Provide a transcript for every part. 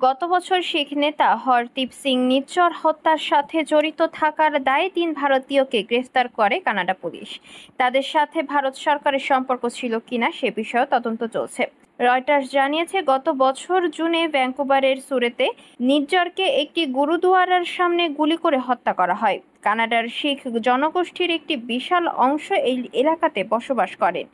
গত বছর শিখ নেতা হরদীপ সিং নিজ্জর হত্যার সাথে জড়িত থাকার দায়ে ৩ ভারতীয়কে গ্রেফতার করে কানাডা পুলিশ। তাদের সাথে ভারত সরকারের সম্পর্ক ছিল কিনা সে বিষয়েও তদন্ত চলছে। রয়টার্স জানিয়েছে, গত বছর জুনে ভ্যাঙ্কুভারের সুরেতে নিজ্জরকে একটি গুরুদুয়ারার সামনে গুলি করে হত্যা করা হয়। কানাডার শিখ জনগোষ্ঠীর একটি বিশাল অংশ এই এলাকাতে বসবাস করেন।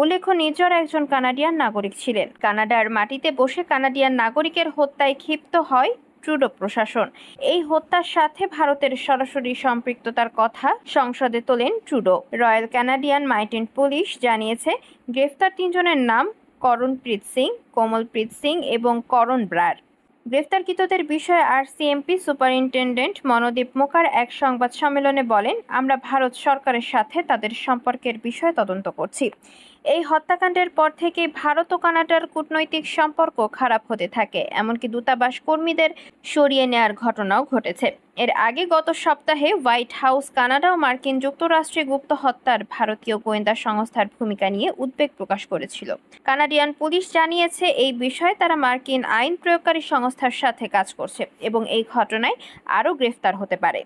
উল্লেখ্য, নিজ্জর একজন কানাডিয়ান নাগরিক ছিলেন। কানাডার মাটিতে বসে কানাডিয়ান নাগরিকের হত্যায় ক্ষিপ্ত হয় ট্রুডো প্রশাসন। এই হত্যার সাথে ভারতের সরাসরি সম্পৃক্ততার কথা সংসদে তোলেন Trudeau. Royal Canadian mounted police জানিয়েছে, গ্রেফতার ৩ জনের নাম করণপ্রীত সিং, কোমলপ্রীত সিং এবং করণ ব্রার। গ্রেফতারকৃতদের বিষয়ে আরসিএমপি সুপারিনটেনডেন্ট মনোদীপ মুখার এক সংবাদ সম্মেলনে বলেন, আমরা ভারত সরকারের সাথে তাদের সম্পর্কের বিষয়ে তদন্ত করছি। এই হত্যাকাণ্ডের পর থেকে ভারত ও কানাডার কূটনৈতিক সম্পর্ক খারাপ হতে থাকে, এমনকি দূতাবাস কর্মীদের সরিয়ে নেওয়ার ঘটনাও ঘটেছে। এর আগে গত সপ্তাহে হোয়াইট হাউস কানাডা ও মার্কিন যুক্তরাষ্ট্রে গুপ্ত হত্যার ভারতীয় গোয়েন্দা সংস্থার ভূমিকা নিয়ে উদ্বেগ প্রকাশ করেছিল। কানাডিয়ান পুলিশ জানিয়েছে, এই বিষয়ে তারা মার্কিন আইন প্রয়োগকারী সংস্থার সাথে কাজ করছে এবং এই ঘটনায় আরও গ্রেফতার হতে পারে।